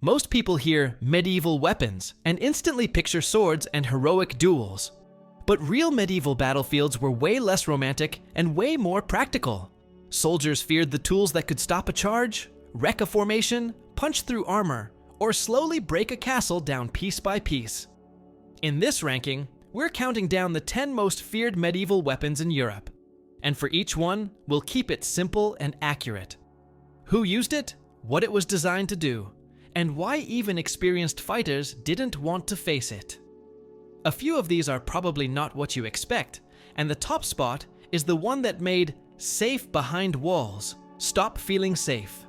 Most people hear medieval weapons and instantly picture swords and heroic duels. But real medieval battlefields were way less romantic and way more practical. Soldiers feared the tools that could stop a charge, wreck a formation, punch through armor, or slowly break a castle down piece by piece. In this ranking, we're counting down the 10 most feared medieval weapons in Europe. And for each one, we'll keep it simple and accurate. Who used it, what it was designed to do, and why even experienced fighters didn't want to face it. A few of these are probably not what you expect, and the top spot is the one that made safe behind walls stop feeling safe.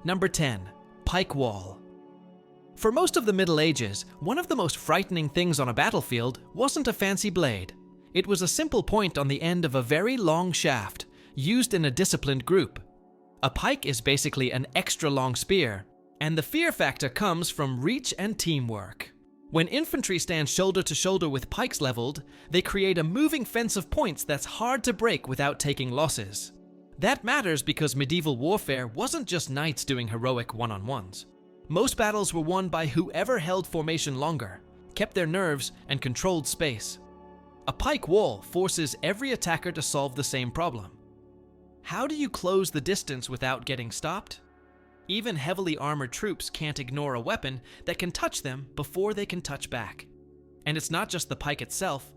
Number 10. Pike Wall. For most of the Middle Ages, one of the most frightening things on a battlefield wasn't a fancy blade. It was a simple point on the end of a very long shaft, used in a disciplined group. A pike is basically an extra long spear, and the fear factor comes from reach and teamwork. When infantry stand shoulder to shoulder with pikes leveled, they create a moving fence of points that's hard to break without taking losses. That matters because medieval warfare wasn't just knights doing heroic one-on-ones. Most battles were won by whoever held formation longer, kept their nerves, and controlled space. A pike wall forces every attacker to solve the same problem. How do you close the distance without getting stopped? Even heavily armored troops can't ignore a weapon that can touch them before they can touch back. And it's not just the pike itself.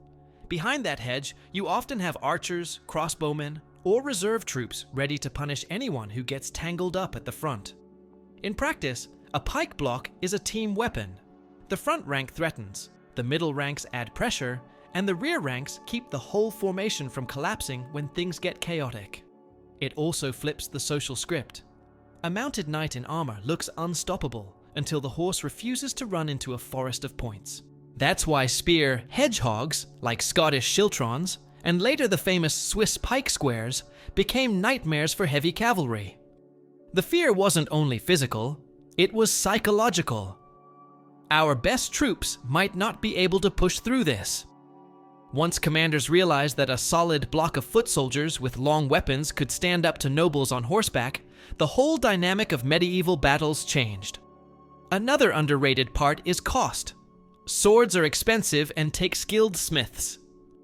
Behind that hedge, you often have archers, crossbowmen, or reserve troops ready to punish anyone who gets tangled up at the front. In practice, a pike block is a team weapon. The front rank threatens, the middle ranks add pressure, and the rear ranks keep the whole formation from collapsing when things get chaotic. It also flips the social script. A mounted knight in armor looks unstoppable until the horse refuses to run into a forest of points. That's why spear hedgehogs, like Scottish schiltrons, and later the famous Swiss pike squares, became nightmares for heavy cavalry. The fear wasn't only physical, it was psychological. Our best troops might not be able to push through this. Once commanders realized that a solid block of foot soldiers with long weapons could stand up to nobles on horseback, the whole dynamic of medieval battles changed. Another underrated part is cost. Swords are expensive and take skilled smiths.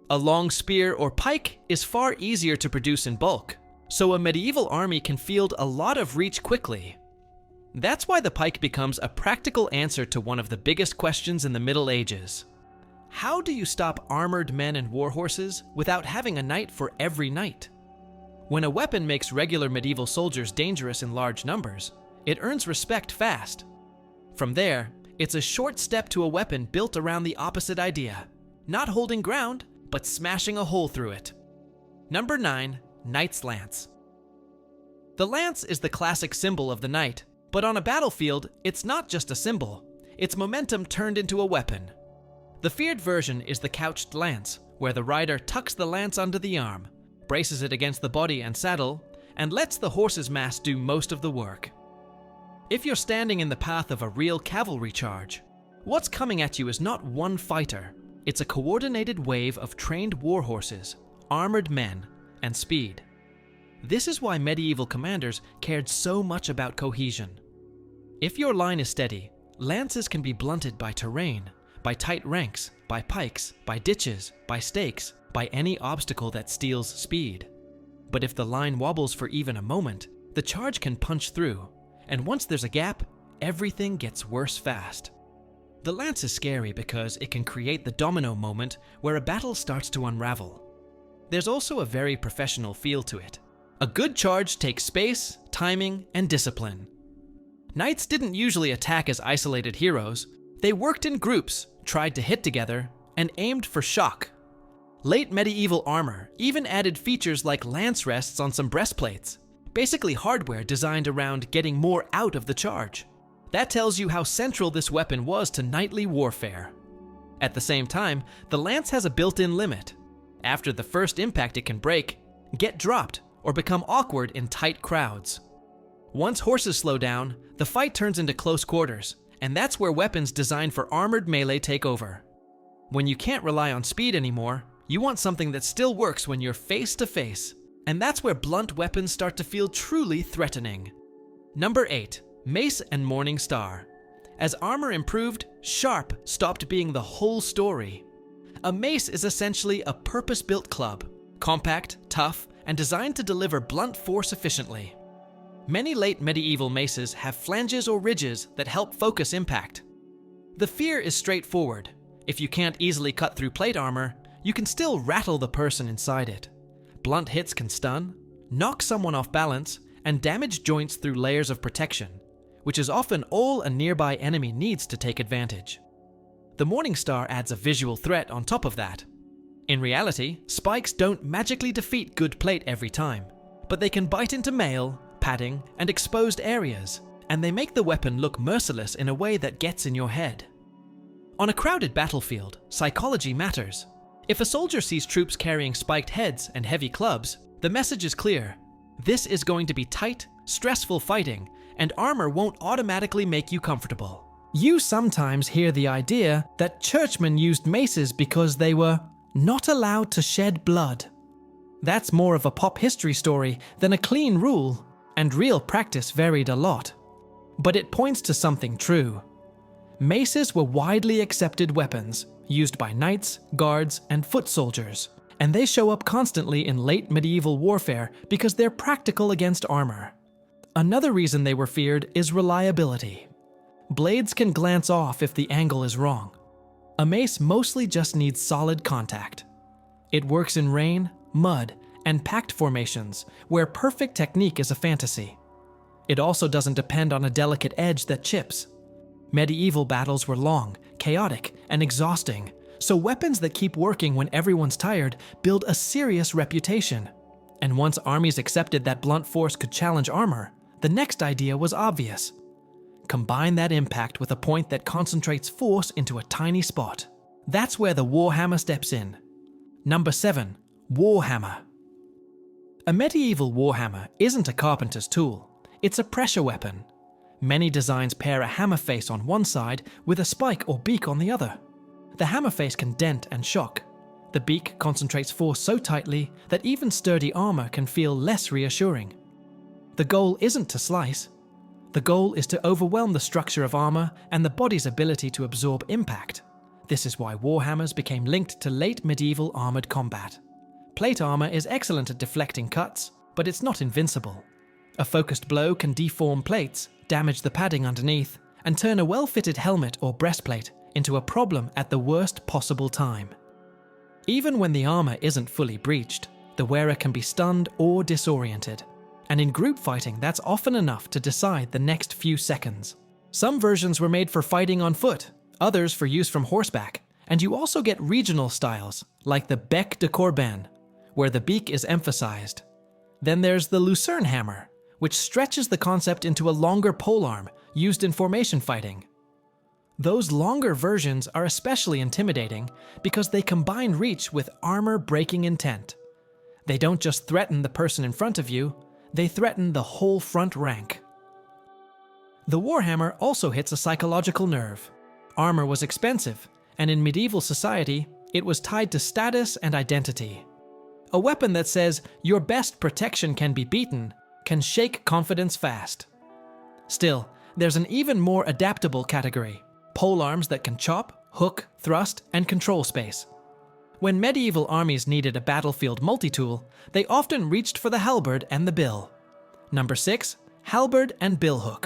A long spear or pike is far easier to produce in bulk, so a medieval army can field a lot of reach quickly. That's why the pike becomes a practical answer to one of the biggest questions in the Middle Ages. How do you stop armored men and war horses without having a knight for every knight? When a weapon makes regular medieval soldiers dangerous in large numbers, it earns respect fast. From there, it's a short step to a weapon built around the opposite idea, not holding ground, but smashing a hole through it. Number 9, Knight's Lance. The lance is the classic symbol of the knight, but on a battlefield, it's not just a symbol, it's momentum turned into a weapon. The feared version is the couched lance, where the rider tucks the lance under the arm, braces it against the body and saddle, and lets the horse's mass do most of the work. If you're standing in the path of a real cavalry charge, what's coming at you is not one fighter, it's a coordinated wave of trained war horses, armored men, and speed. This is why medieval commanders cared so much about cohesion. If your line is steady, lances can be blunted by terrain, by tight ranks, by pikes, by ditches, by stakes, by any obstacle that steals speed. But if the line wobbles for even a moment, the charge can punch through, and once there's a gap, everything gets worse fast. The lance is scary because it can create the domino moment where a battle starts to unravel. There's also a very professional feel to it. A good charge takes space, timing, and discipline. Knights didn't usually attack as isolated heroes. They worked in groups, tried to hit together, and aimed for shock. Late medieval armor even added features like lance rests on some breastplates, basically hardware designed around getting more out of the charge. That tells you how central this weapon was to knightly warfare. At the same time, the lance has a built-in limit. After the first impact it can break, get dropped, or become awkward in tight crowds. Once horses slow down, the fight turns into close quarters, and that's where weapons designed for armored melee take over. When you can't rely on speed anymore, you want something that still works when you're face to face, and that's where blunt weapons start to feel truly threatening. Number 8, Mace and Morning Star. As armor improved, sharp stopped being the whole story. A mace is essentially a purpose-built club, compact, tough, and designed to deliver blunt force efficiently. Many late medieval maces have flanges or ridges that help focus impact. The fear is straightforward. If you can't easily cut through plate armor, you can still rattle the person inside it. Blunt hits can stun, knock someone off balance, and damage joints through layers of protection, which is often all a nearby enemy needs to take advantage. The Morningstar adds a visual threat on top of that. In reality, spikes don't magically defeat good plate every time, but they can bite into mail, padding, and exposed areas, and they make the weapon look merciless in a way that gets in your head. On a crowded battlefield, psychology matters. If a soldier sees troops carrying spiked heads and heavy clubs, the message is clear. This is going to be tight, stressful fighting, and armor won't automatically make you comfortable. You sometimes hear the idea that churchmen used maces because they were not allowed to shed blood. That's more of a pop history story than a clean rule, and real practice varied a lot. But it points to something true. Maces were widely accepted weapons, used by knights, guards, and foot soldiers, and they show up constantly in late medieval warfare because they're practical against armor. Another reason they were feared is reliability. Blades can glance off if the angle is wrong. A mace mostly just needs solid contact. It works in rain, mud, and packed formations, where perfect technique is a fantasy. It also doesn't depend on a delicate edge that chips. Medieval battles were long, chaotic, and exhausting, so weapons that keep working when everyone's tired build a serious reputation. And once armies accepted that blunt force could challenge armor, the next idea was obvious. Combine that impact with a point that concentrates force into a tiny spot. That's where the Warhammer steps in. Number 7. Warhammer. A medieval Warhammer isn't a carpenter's tool. It's a pressure weapon. Many designs pair a hammer face on one side with a spike or beak on the other. The hammer face can dent and shock. The beak concentrates force so tightly that even sturdy armor can feel less reassuring. The goal isn't to slice. The goal is to overwhelm the structure of armor and the body's ability to absorb impact. This is why Warhammers became linked to late medieval armored combat. Plate armor is excellent at deflecting cuts, but it's not invincible. A focused blow can deform plates, damage the padding underneath, and turn a well-fitted helmet or breastplate into a problem at the worst possible time. Even when the armor isn't fully breached, the wearer can be stunned or disoriented. And in group fighting, that's often enough to decide the next few seconds. Some versions were made for fighting on foot, others for use from horseback, and you also get regional styles, like the bec de Corbin, where the beak is emphasized. Then there's the Lucerne hammer, which stretches the concept into a longer polearm used in formation fighting. Those longer versions are especially intimidating because they combine reach with armor-breaking intent. They don't just threaten the person in front of you, they threaten the whole front rank. The Warhammer also hits a psychological nerve. Armor was expensive, and in medieval society, it was tied to status and identity. A weapon that says your best protection can be beaten can shake confidence fast. Still, there's an even more adaptable category: polearms that can chop, hook, thrust, and control space. When medieval armies needed a battlefield multi-tool, they often reached for the halberd and the bill. Number 6. Halberd and billhook.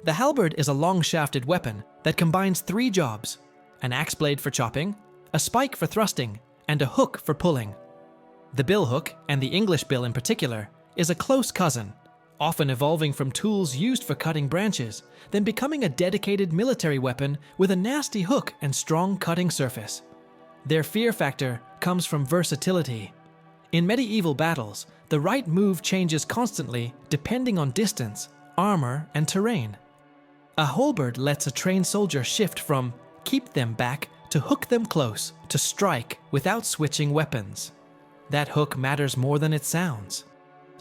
The halberd is a long-shafted weapon that combines 3 jobs: an axe blade for chopping, a spike for thrusting, and a hook for pulling. The billhook, and the English bill in particular, is a close cousin, often evolving from tools used for cutting branches, then becoming a dedicated military weapon with a nasty hook and strong cutting surface. Their fear factor comes from versatility. In medieval battles, the right move changes constantly depending on distance, armor, and terrain. A halberd lets a trained soldier shift from keep them back to hook them close to strike without switching weapons. That hook matters more than it sounds.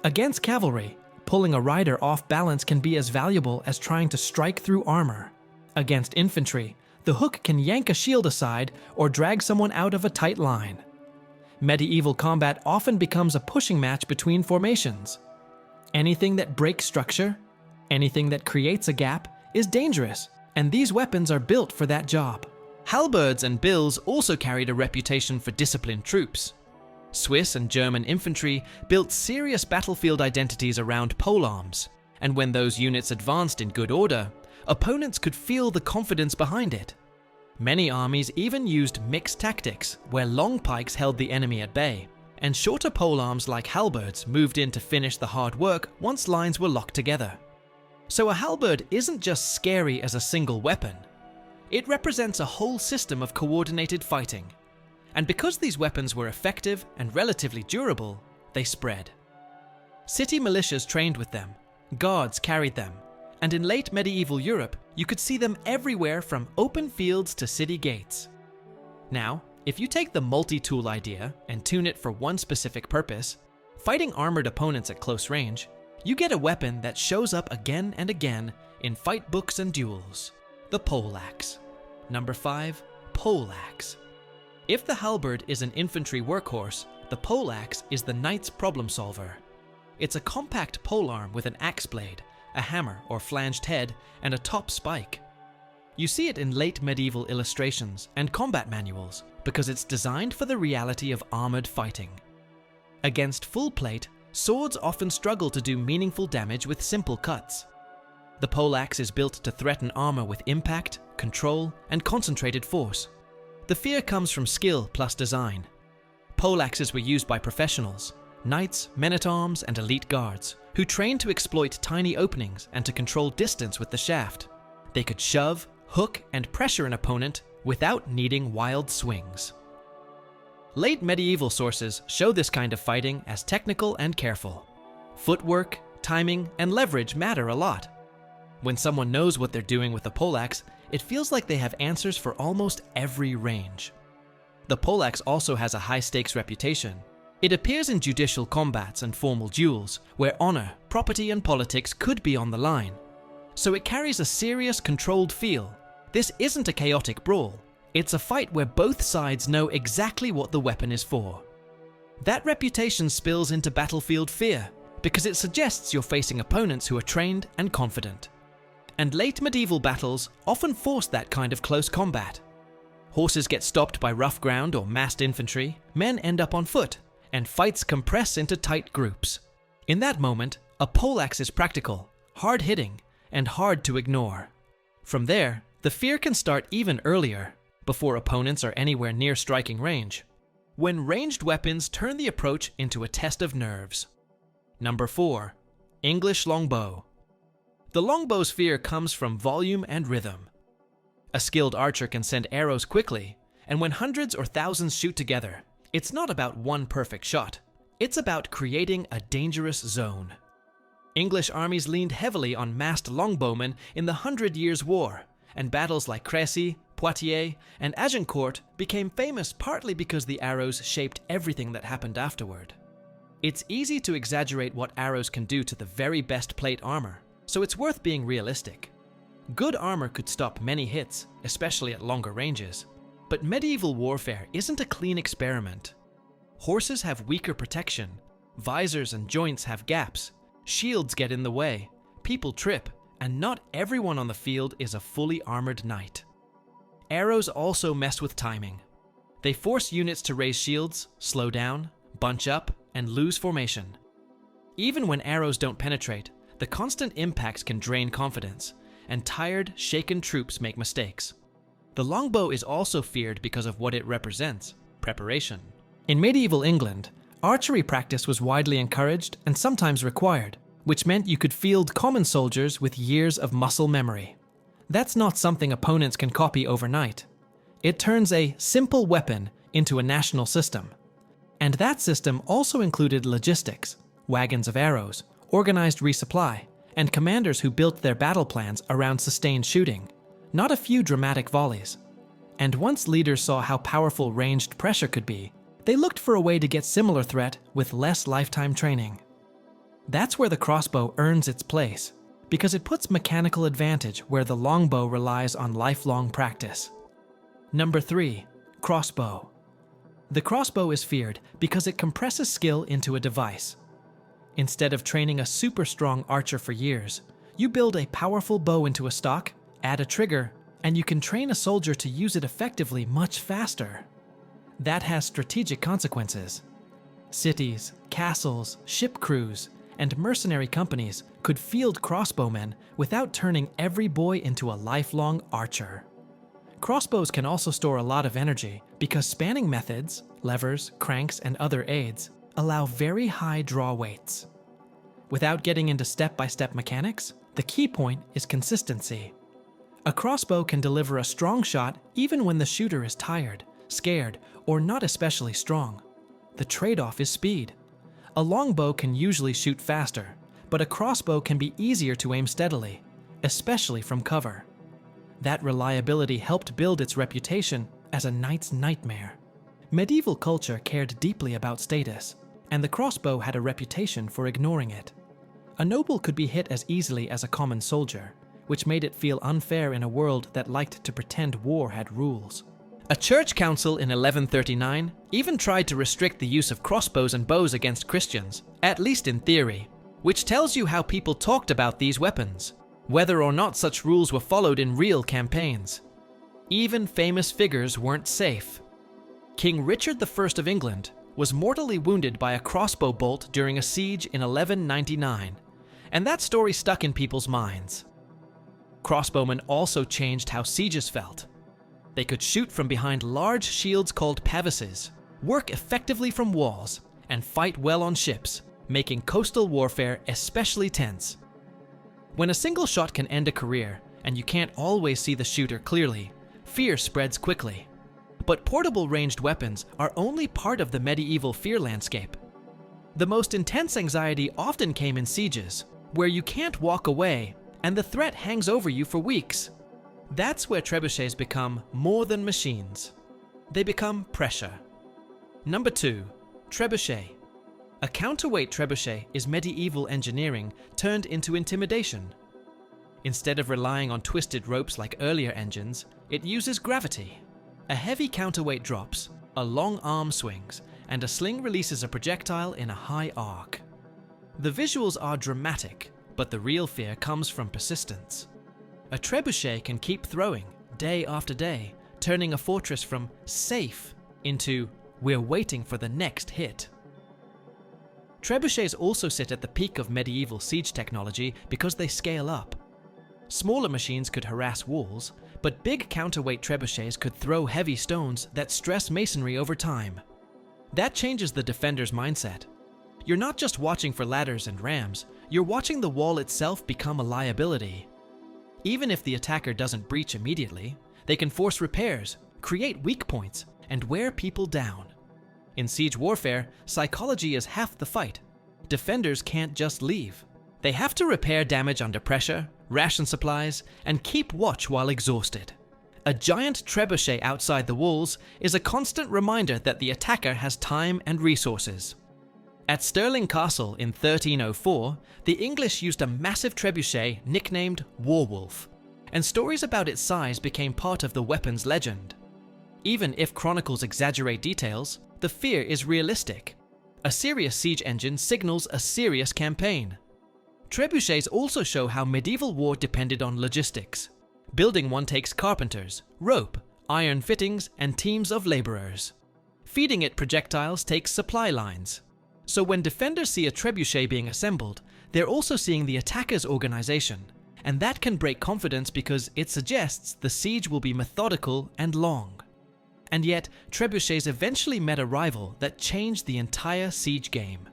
Against cavalry, pulling a rider off balance can be as valuable as trying to strike through armor. Against infantry, the hook can yank a shield aside or drag someone out of a tight line. Medieval combat often becomes a pushing match between formations. Anything that breaks structure, anything that creates a gap, is dangerous, and these weapons are built for that job. Halberds and bills also carried a reputation for disciplined troops. Swiss and German infantry built serious battlefield identities around polearms, and when those units advanced in good order, opponents could feel the confidence behind it. Many armies even used mixed tactics, where long pikes held the enemy at bay, and shorter polearms like halberds moved in to finish the hard work once lines were locked together. So a halberd isn't just scary as a single weapon. It represents a whole system of coordinated fighting. And because these weapons were effective and relatively durable, they spread. City militias trained with them, guards carried them, and in late medieval Europe, you could see them everywhere from open fields to city gates. Now, if you take the multi-tool idea and tune it for one specific purpose, fighting armored opponents at close range, you get a weapon that shows up again and again in fight books and duels: the poleaxe. Number 5, poleaxe. If the halberd is an infantry workhorse, the poleaxe is the knight's problem solver. It's a compact polearm with an axe blade, a hammer or flanged head, and a top spike. You see it in late medieval illustrations and combat manuals because it's designed for the reality of armored fighting. Against full plate, swords often struggle to do meaningful damage with simple cuts. The poleaxe is built to threaten armor with impact, control, and concentrated force. The fear comes from skill plus design. Poleaxes were used by professionals, knights, men-at-arms, and elite guards, who trained to exploit tiny openings and to control distance with the shaft. They could shove, hook, and pressure an opponent without needing wild swings. Late medieval sources show this kind of fighting as technical and careful. Footwork, timing, and leverage matter a lot. When someone knows what they're doing with a poleaxe, it feels like they have answers for almost every range. The poleaxe also has a high-stakes reputation. It appears in judicial combats and formal duels, where honor, property, and politics could be on the line. So it carries a serious, controlled feel. This isn't a chaotic brawl. It's a fight where both sides know exactly what the weapon is for. That reputation spills into battlefield fear, because it suggests you're facing opponents who are trained and confident. And late medieval battles often forced that kind of close combat. Horses get stopped by rough ground or massed infantry, men end up on foot, and fights compress into tight groups. In that moment, a poleaxe is practical, hard-hitting, and hard to ignore. From there, the fear can start even earlier, before opponents are anywhere near striking range, when ranged weapons turn the approach into a test of nerves. Number 4, English longbow. The longbow's fear comes from volume and rhythm. A skilled archer can send arrows quickly, and when hundreds or thousands shoot together, it's not about one perfect shot. It's about creating a dangerous zone. English armies leaned heavily on massed longbowmen in the 100 Years' War, and battles like Crécy, Poitiers, and Agincourt became famous partly because the arrows shaped everything that happened afterward. It's easy to exaggerate what arrows can do to the very best plate armor, so it's worth being realistic. Good armor could stop many hits, especially at longer ranges. But medieval warfare isn't a clean experiment. Horses have weaker protection, visors and joints have gaps, shields get in the way, people trip, and not everyone on the field is a fully armored knight. Arrows also mess with timing. They force units to raise shields, slow down, bunch up, and lose formation. Even when arrows don't penetrate, the constant impact can drain confidence, and tired, shaken troops make mistakes. The longbow is also feared because of what it represents: preparation. In medieval England, archery practice was widely encouraged and sometimes required, which meant you could field common soldiers with years of muscle memory. That's not something opponents can copy overnight. It turns a simple weapon into a national system. And that system also included logistics, wagons of arrows, organized resupply, and commanders who built their battle plans around sustained shooting, not a few dramatic volleys. And once leaders saw how powerful ranged pressure could be, they looked for a way to get similar threat with less lifetime training. That's where the crossbow earns its place, because it puts mechanical advantage where the longbow relies on lifelong practice. Number 3, crossbow. The crossbow is feared because it compresses skill into a device. Instead of training a super strong archer for years, you build a powerful bow into a stock, Add a trigger, and you can train a soldier to use it effectively much faster. That has strategic consequences. Cities, castles, ship crews, and mercenary companies could field crossbowmen without turning every boy into a lifelong archer. Crossbows can also store a lot of energy because spanning methods, levers, cranks, and other aids allow very high draw weights. Without getting into step-by-step mechanics, the key point is consistency. A crossbow can deliver a strong shot even when the shooter is tired, scared, or not especially strong. The trade-off is speed. A longbow can usually shoot faster, but a crossbow can be easier to aim steadily, especially from cover. That reliability helped build its reputation as a knight's nightmare. Medieval culture cared deeply about status, and the crossbow had a reputation for ignoring it. A noble could be hit as easily as a common soldier, which made it feel unfair in a world that liked to pretend war had rules. A church council in 1139 even tried to restrict the use of crossbows and bows against Christians, at least in theory, which tells you how people talked about these weapons, whether or not such rules were followed in real campaigns. Even famous figures weren't safe. King Richard I of England was mortally wounded by a crossbow bolt during a siege in 1199, and that story stuck in people's minds. Crossbowmen also changed how sieges felt. They could shoot from behind large shields called pavises, work effectively from walls, and fight well on ships, making coastal warfare especially tense. When a single shot can end a career, and you can't always see the shooter clearly, fear spreads quickly. But portable ranged weapons are only part of the medieval fear landscape. The most intense anxiety often came in sieges, where you can't walk away, and the threat hangs over you for weeks. That's where trebuchets become more than machines. They become pressure. Number 2. Trebuchet. A counterweight trebuchet is medieval engineering turned into intimidation. Instead of relying on twisted ropes like earlier engines, it uses gravity. A heavy counterweight drops, a long arm swings, and a sling releases a projectile in a high arc. The visuals are dramatic, but the real fear comes from persistence. A trebuchet can keep throwing, day after day, turning a fortress from safe into we're waiting for the next hit. Trebuchets also sit at the peak of medieval siege technology because they scale up. Smaller machines could harass walls, but big counterweight trebuchets could throw heavy stones that stress masonry over time. That changes the defender's mindset. You're not just watching for ladders and rams, you're watching the wall itself become a liability. Even if the attacker doesn't breach immediately, they can force repairs, create weak points, and wear people down. In siege warfare, psychology is half the fight. Defenders can't just leave. They have to repair damage under pressure, ration supplies, and keep watch while exhausted. A giant trebuchet outside the walls is a constant reminder that the attacker has time and resources. At Stirling Castle in 1304, the English used a massive trebuchet nicknamed Warwolf, and stories about its size became part of the weapon's legend. Even if chronicles exaggerate details, the fear is realistic. A serious siege engine signals a serious campaign. Trebuchets also show how medieval war depended on logistics. Building one takes carpenters, rope, iron fittings, and teams of laborers. Feeding it projectiles takes supply lines. So when defenders see a trebuchet being assembled, they're also seeing the attacker's organization, and that can break confidence because it suggests the siege will be methodical and long. And yet, trebuchets eventually met a rival that changed the entire siege game.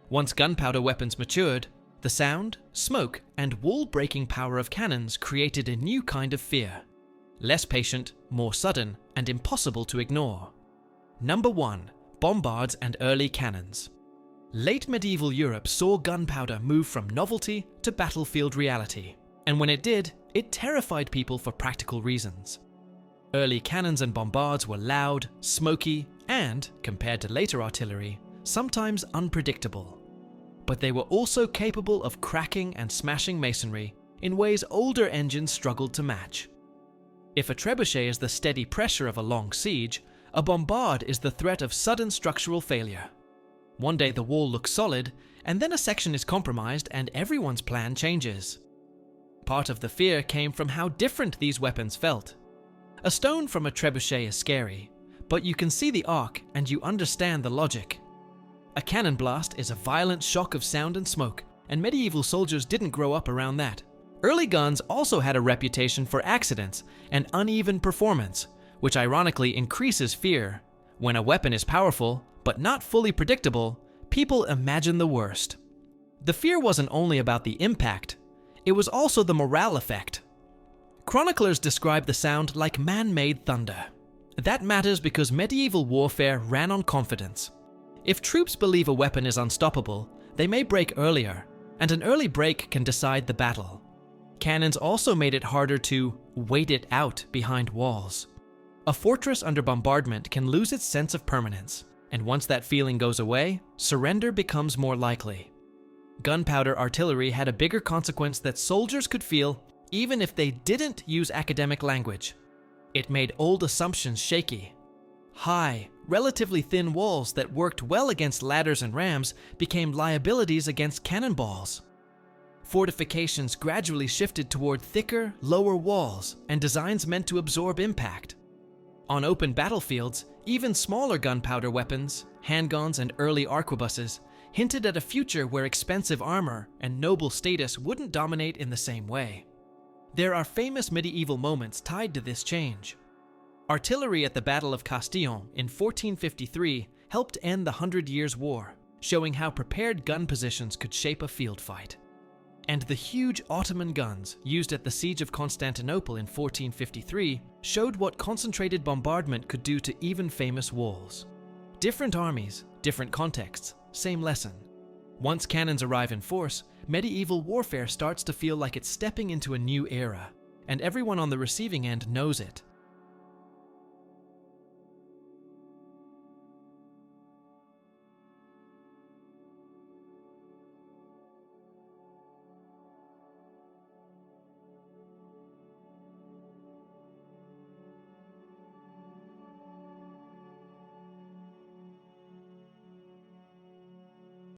Once gunpowder weapons matured, the sound, smoke, and wall-breaking power of cannons created a new kind of fear. Less patient, more sudden, and impossible to ignore. Number 1. Bombards and early cannons. Late medieval Europe saw gunpowder move from novelty to battlefield reality, and when it did, it terrified people for practical reasons. Early cannons and bombards were loud, smoky, and, compared to later artillery, sometimes unpredictable. But they were also capable of cracking and smashing masonry in ways older engines struggled to match. If a trebuchet is the steady pressure of a long siege, a bombard is the threat of sudden structural failure. One day the wall looks solid, and then a section is compromised and everyone's plan changes. Part of the fear came from how different these weapons felt. A stone from a trebuchet is scary, but you can see the arc and you understand the logic. A cannon blast is a violent shock of sound and smoke, and medieval soldiers didn't grow up around that. Early guns also had a reputation for accidents and uneven performance, which ironically increases fear. When a weapon is powerful, but not fully predictable, people imagine the worst. The fear wasn't only about the impact, it was also the morale effect. Chroniclers describe the sound like man-made thunder. That matters because medieval warfare ran on confidence. If troops believe a weapon is unstoppable, they may break earlier, and an early break can decide the battle. Cannons also made it harder to wait it out behind walls. A fortress under bombardment can lose its sense of permanence, and once that feeling goes away, surrender becomes more likely. Gunpowder artillery had a bigger consequence that soldiers could feel even if they didn't use academic language. It made old assumptions shaky. High, relatively thin walls that worked well against ladders and rams became liabilities against cannonballs. Fortifications gradually shifted toward thicker, lower walls and designs meant to absorb impact. On open battlefields, even smaller gunpowder weapons, handguns, and early arquebuses hinted at a future where expensive armor and noble status wouldn't dominate in the same way. There are famous medieval moments tied to this change. Artillery at the Battle of Castillon in 1453 helped end the 100 Years' War, showing how prepared gun positions could shape a field fight. And the huge Ottoman guns used at the Siege of Constantinople in 1453 showed what concentrated bombardment could do to even famous walls. Different armies, different contexts, same lesson. Once cannons arrive in force, medieval warfare starts to feel like it's stepping into a new era, and everyone on the receiving end knows it.